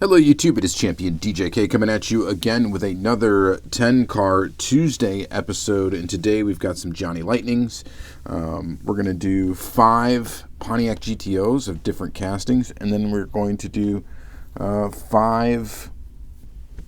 Hello YouTube, it is Championdjk coming at you again with another 10-car Tuesday episode, and today we've got some Johnny Lightnings. We're going to do 5 Pontiac GTOs of different castings, and then we're going to do 5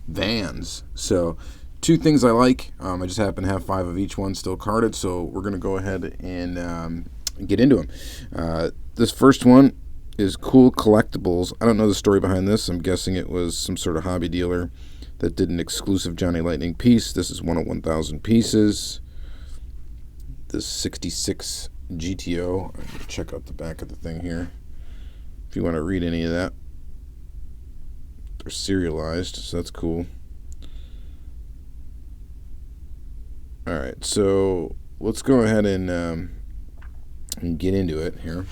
vans. So 2 things I like. I just happen to have 5 of each one still carded, so we're going to go ahead and get into them. This first one is Cool Collectibles. I don't know the story behind this. I'm guessing it was some sort of hobby dealer that did an exclusive Johnny Lightning piece. This is one of 1,000 pieces. This 66 GTO. Check out the back of the thing here if you want to read any of that. They're serialized, so that's cool. Alright, so let's go ahead and get into it here.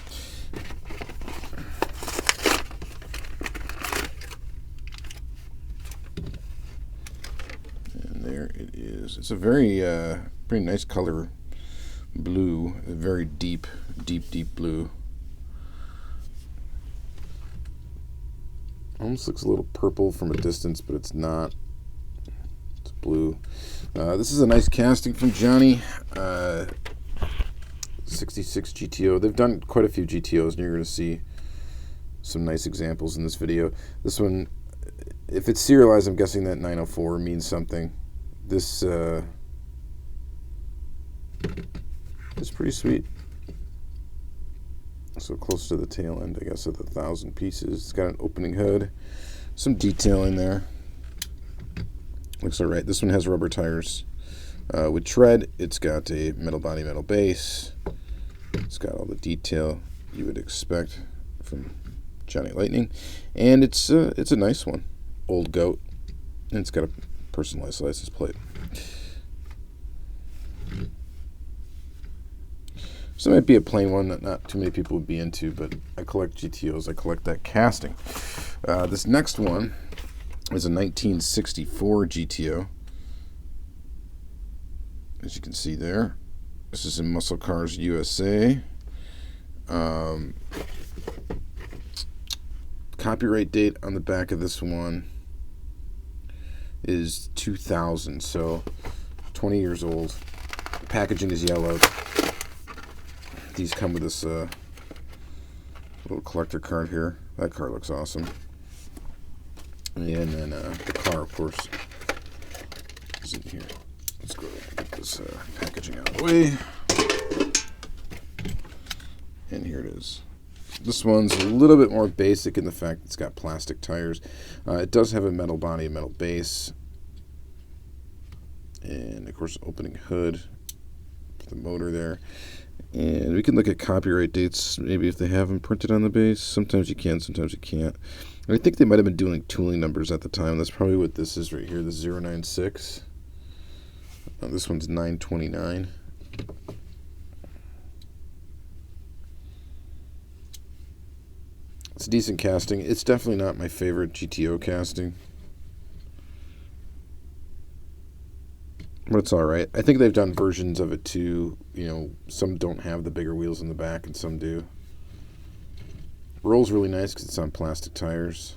There it is. It's a very pretty nice color blue, a very deep blue. Almost looks a little purple from a distance, but it's not. It's blue. This is a nice casting from Johnny. 66 GTO. They've done quite a few GTOs, and you're going to see some nice examples in this video. This one, if it's serialized, I'm guessing that 904 means something. This is pretty sweet. So close to the tail end, I guess, of the 1,000 pieces. It's got an opening hood, some detailing there. Looks alright. This one has rubber tires with tread. It's got a metal body, metal base. It's got all the detail you would expect from Johnny Lightning, and it's a nice one. Old goat, and it's got a personalized license plate. So it might be a plain one that not too many people would be into, but I collect GTOs. I collect that casting. This next one is a 1964 GTO. As you can see there, this is in Muscle Cars USA. Copyright date on the back of this one is 2000, so 20 years old. The packaging is yellow. These come with this little collector card here. That card looks awesome. And then the car, of course, is in here. Let's go and get this packaging out of the way. And here it is. This one's a little bit more basic in the fact it's got plastic tires. It does have a metal body, a metal base, and of course opening hood for the motor there. And we can look at copyright dates, maybe if they have them printed on the base. Sometimes you can, sometimes you can't. And I think they might have been doing tooling numbers at the time. That's probably what this is right here, the 096. This one's 929. It's a decent casting. It's definitely not my favorite GTO casting, but it's alright. I think they've done versions of it too. You know, some don't have the bigger wheels in the back and some do. Rolls really nice because it's on plastic tires.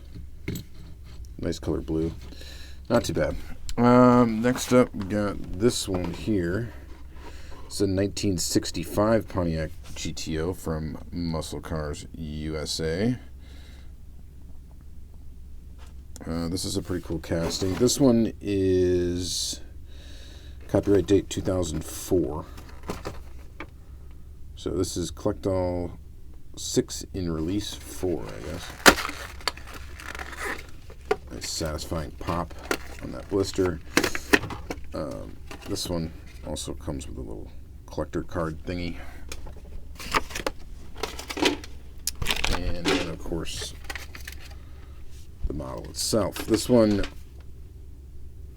Nice color blue. Not too bad. Next up, we got this one here. It's a 1965 Pontiac GTO from Muscle Cars USA. This is a pretty cool casting. This one is copyright date 2004. So this is collect all 6 in release 4, I guess. Nice satisfying pop on that blister. This one also comes with a little collector card thingy. And then, of course, the model itself. This one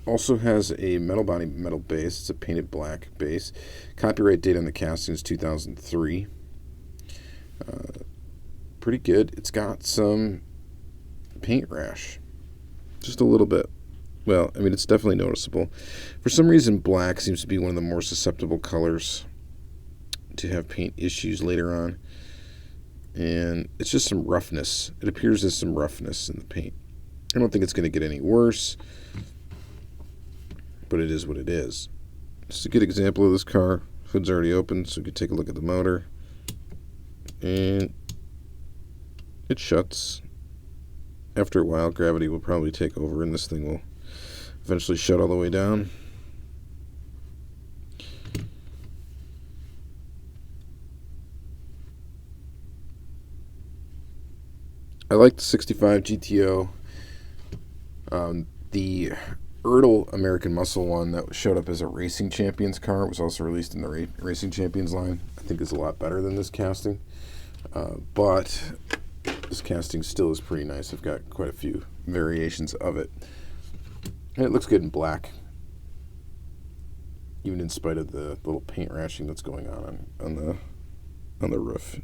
also has a metal body, metal base. It's a painted black base. Copyright date on the casting is 2003. Pretty good. It's got some paint rash. Just a little bit. Well, I mean, it's definitely noticeable. For some reason, black seems to be one of the more susceptible colors to have paint issues later on. And it's just some roughness. It appears there's some roughness in the paint. I don't think it's going to get any worse, but it is what it is. Just a good example of this car. Hood's already open, so we can take a look at the motor. And it shuts. After a while, gravity will probably take over, and this thing will eventually shut all the way down. I like the 65 GTO. The Erdl American Muscle one that showed up as a Racing Champions car was also released in the Racing Champions line. I think is a lot better than this casting. But this casting still is pretty nice. I've got quite a few variations of it. And it looks good in black, even in spite of the little paint rashing that's going on the roof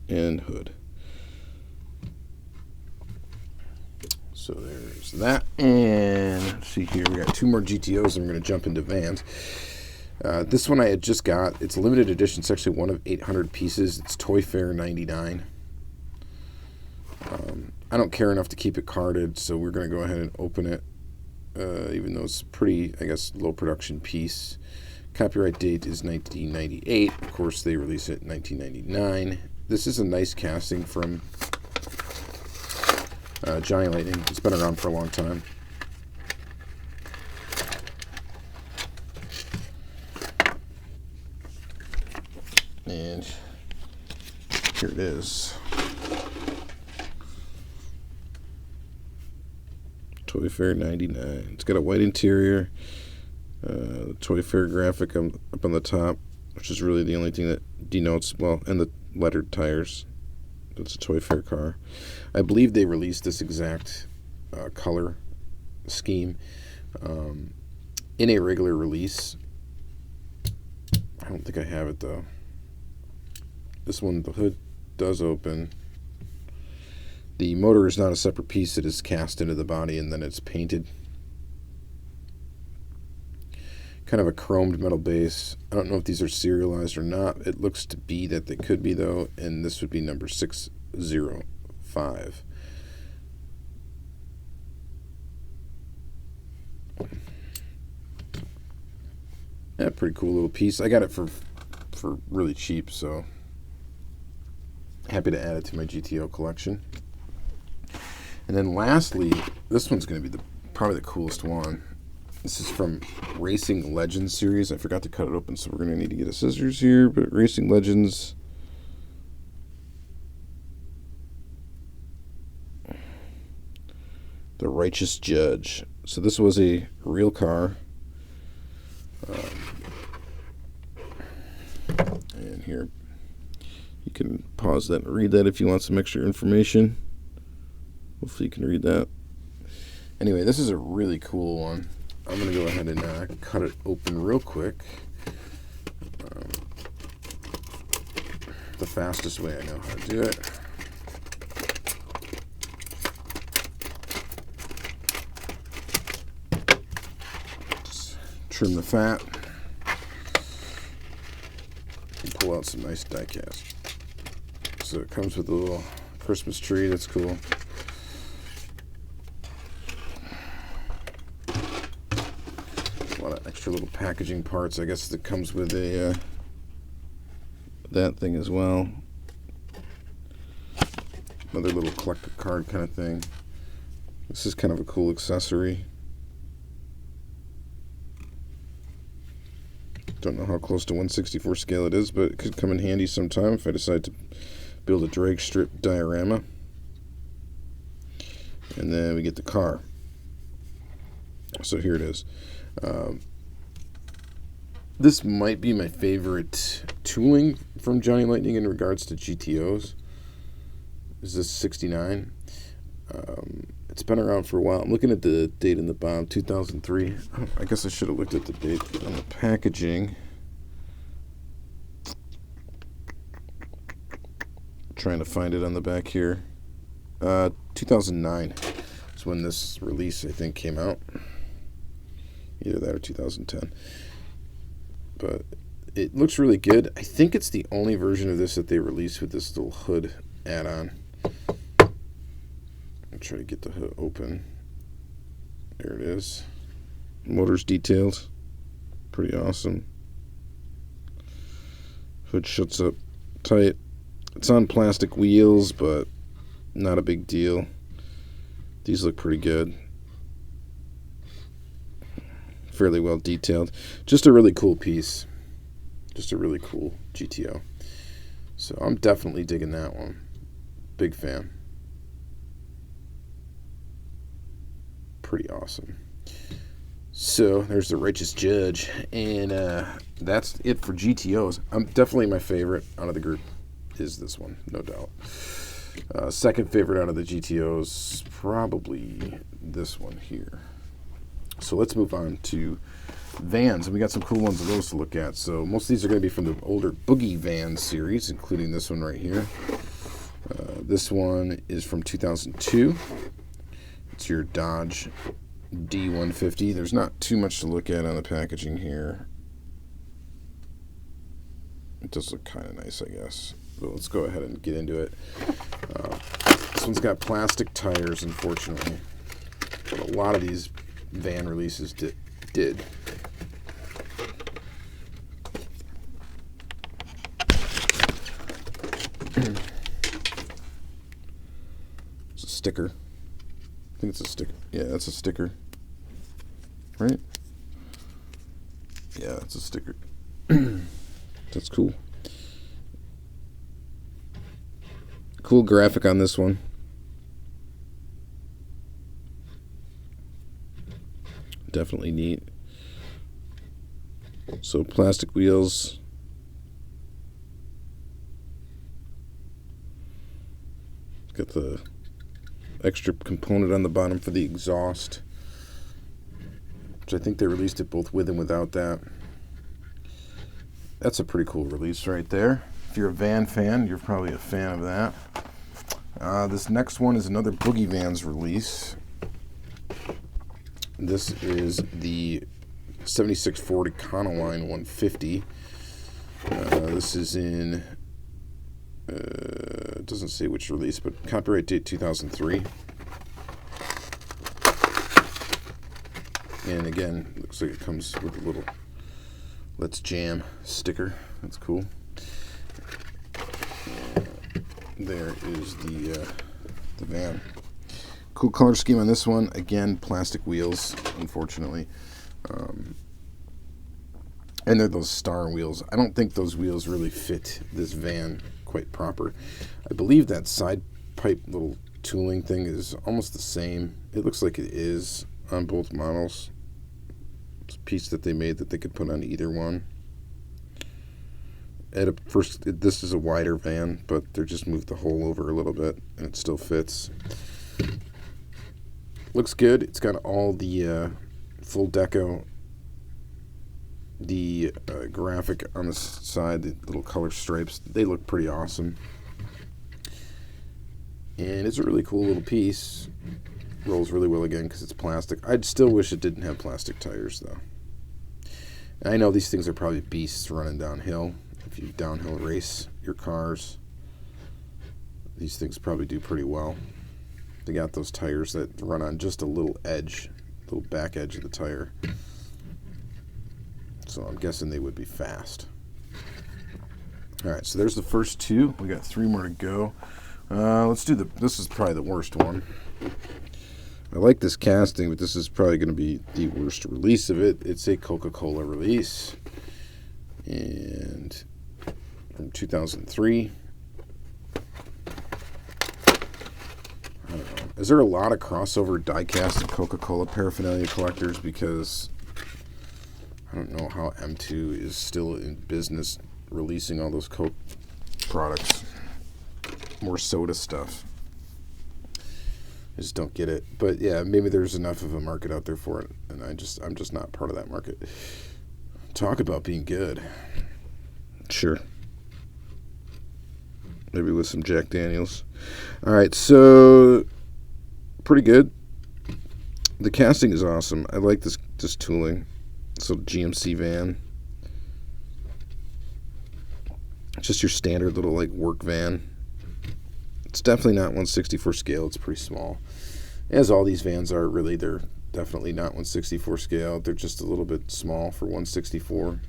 and hood. So there's that. And let's see here, we got two more GTOs, and we're going to jump into vans. This one I had just got. It's a limited edition. It's actually one of 800 pieces. It's Toy Fair 99. I don't care enough to keep it carded, so we're going to go ahead and open it, even though it's a pretty, I guess, low production piece. Copyright date is 1998. Of course, they released it in 1999. This is a nice casting from Johnny Lightning. It's been around for a long time. And here it is. Toy Fair 99. It's got a white interior, the Toy Fair graphic up on the top, which is really the only thing that denotes, well, and the lettered tires. It's a Toy Fair car. I believe they released this exact color scheme in a regular release. I don't think I have it, though. This one, the hood does open. The motor is not a separate piece. It is cast into the body and then it's painted. Kind of a chromed metal base. I don't know if these are serialized or not. It looks to be that they could be, though, and this would be number 605. Yeah, pretty cool little piece. I got it for really cheap, so happy to add it to my GTO collection. And then lastly, this one's going to be probably the coolest one. This is from Racing Legends series. I forgot to cut it open, so we're going to need to get a scissors here. But Racing Legends, The Righteous Judge. So this was a real car. And here, you can pause that and read that if you want some extra information. Hopefully you can read that. Anyway, this is a really cool one. I'm going to go ahead and cut it open real quick. The fastest way I know how to do it. Just trim the fat. And pull out some nice diecast. So it comes with a little Christmas tree. That's cool. Extra little packaging parts. I guess that comes with a that thing as well. Another little collector card kind of thing. This is kind of a cool accessory. Don't know how close to 1/64 scale it is, but it could come in handy sometime if I decide to build a drag strip diorama. And then we get the car. So here it is. This might be my favorite tooling from Johnny Lightning in regards to GTOs. Is this 69? It's been around for a while. I'm looking at the date in the bottom, 2003. I guess I should have looked at the date on the packaging. Trying to find it on the back here. 2009 is when this release, I think, came out. Either that or 2010. But it looks really good. I think it's the only version of this that they released with this little hood add-on. I'll try to get the hood open. There it is. Motors detailed. Pretty awesome. Hood shuts up tight. It's on plastic wheels, but not a big deal. These look pretty good. Fairly well detailed. Just a really cool piece. Just a really cool GTO. So I'm definitely digging that one. Big fan. Pretty awesome. So there's the righteous judge, and that's it for GTOs. Definitely my favorite out of the group is this one, no doubt. Second favorite out of the GTOs, probably this one here. So let's move on to vans, and we got some cool ones of those to look at. So most of these are going to be from the older Boogie Van series, including this one right here. This one is from 2002. It's your Dodge D150. There's not too much to look at on the packaging here. It does look kind of nice, I guess. But let's go ahead and get into it. This one's got plastic tires, unfortunately. But a lot of these van releases did. It's a sticker. I think it's a sticker. Yeah, that's a sticker. Right? Yeah, it's a sticker. That's cool. Cool graphic on this one. Definitely neat. So plastic wheels. Got the extra component on the bottom for the exhaust, which I think they released it both with and without that. That's a pretty cool release right there. If you're a van fan, you're probably a fan of that. This next one is another Boogie Vans release. This is the 76 Ford Econoline 150. This is in, it doesn't say which release, but copyright date 2003. And again, looks like it comes with a little Let's Jam sticker. That's cool. And there is the van. Cool color scheme on this one. Again, plastic wheels, unfortunately. And they're those star wheels. I don't think those wheels really fit this van quite proper. I believe that side pipe little tooling thing is almost the same. It looks like it is on both models. It's a piece that they made that they could put on either one. This is a wider van, but they just moved the hole over a little bit, and it still fits. Looks good. It's got all the full deco, the graphic on the side, the little color stripes. They look pretty awesome. And it's a really cool little piece. Rolls really well again because it's plastic. I'd still wish it didn't have plastic tires, though. And I know these things are probably beasts running downhill. If you downhill race your cars, these things probably do pretty well. They got those tires that run on just a little edge, little back edge of the tire. So I'm guessing they would be fast. All right, so there's the first two. We got three more to go. Let's do this is probably the worst one. I like this casting, but this is probably going to be the worst release of it. It's a Coca-Cola release. And from 2003. I don't know. Is there a lot of crossover Diecast and Coca-Cola paraphernalia collectors? Because I don't know how M2 is still in business releasing all those Coke products. More soda stuff. I just don't get it. But yeah, maybe there's enough of a market out there for it, and I'm just not part of that market. Talk about being good. Sure. Maybe with some Jack Daniels. All right, so pretty good. The casting is awesome. I like this tooling. This little GMC van. Just your standard little like work van. It's definitely not 1/64 scale. It's pretty small. As all these vans are, really, they're Definitely not 1/64 scale. They're just a little bit small for 1/64.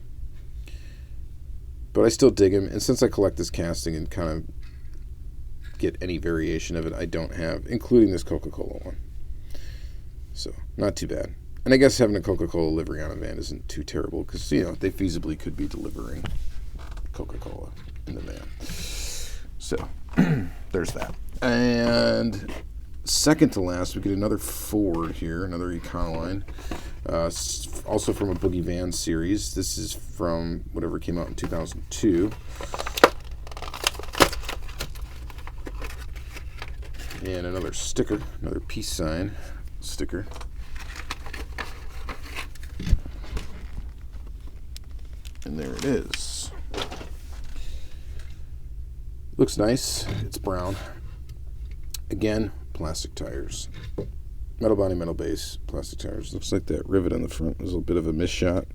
But I still dig them. And since I collect this casting and kind of get any variation of it, I don't have, including this Coca-Cola one. So, not too bad. And I guess having a Coca-Cola livery on a van isn't too terrible because, you know, they feasibly could be delivering Coca-Cola in the van. So, there's that. And second to last, we get another Ford here, another Econoline. Also from a Boogie Van series. This is from whatever came out in 2002. And another sticker, another peace sign sticker. And there it is. Looks nice. It's brown. Again, plastic tires. Metal body, metal base, plastic tires. Looks like that rivet on the front is a bit of a miss shot.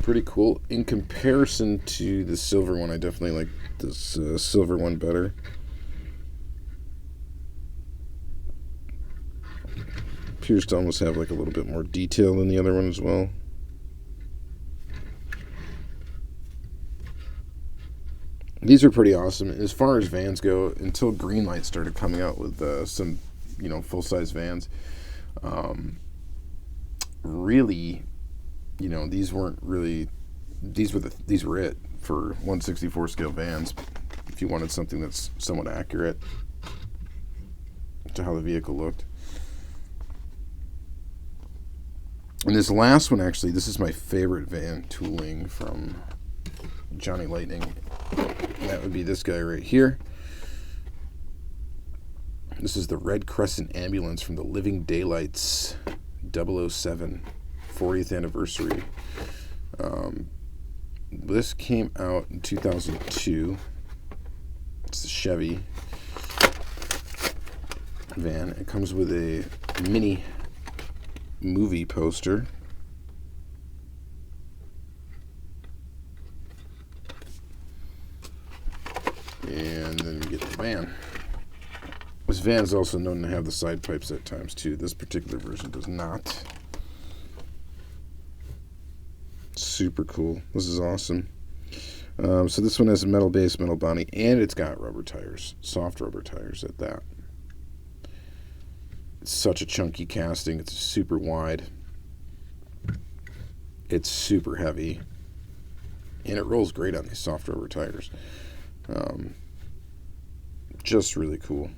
Pretty cool. In comparison to the silver one, I definitely like this silver one better. Appears to almost have like a little bit more detail than the other one as well. These are pretty awesome. As far as vans go, until Greenlight started coming out with some, you know, full-size vans, really, you know, these weren't really, these were it for 1/64 scale vans. If you wanted something that's somewhat accurate to how the vehicle looked. And this last one, actually, this is my favorite van tooling from Johnny Lightning. That would be this guy right here. This is the red Crescent Ambulance from the Living Daylights 007 40th anniversary. This came out in 2002. It's the Chevy van. It comes with a mini movie poster. And then you get the van. This van is also known to have the side pipes at times too. This particular version does not. Super cool. This is awesome. So this one has a metal base, metal body, and it's got rubber tires, soft rubber tires at that. It's such a chunky casting. It's super wide. It's super heavy, and it rolls great on these soft rubber tires. Just really cool.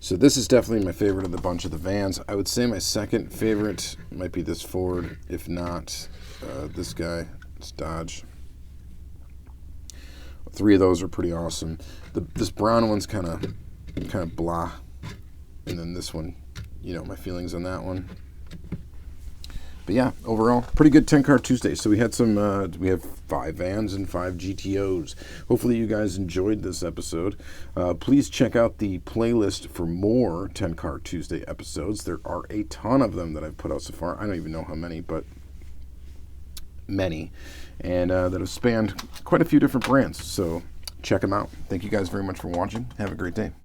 So this is definitely my favorite of the bunch of the vans. I would say my second favorite might be this Ford, if not this guy. It's Dodge. Three of those are pretty awesome. This brown one's kind of blah, and then this one, you know, my feelings on that one. But yeah, overall, pretty good 10-car Tuesday. So we had we have 5 vans and 5 GTOs. Hopefully you guys enjoyed this episode. Please check out the playlist for more 10-car Tuesday episodes. There are a ton of them that I've put out so far. I don't even know how many, but many. And that have spanned quite a few different brands. So check them out. Thank you guys very much for watching. Have a great day.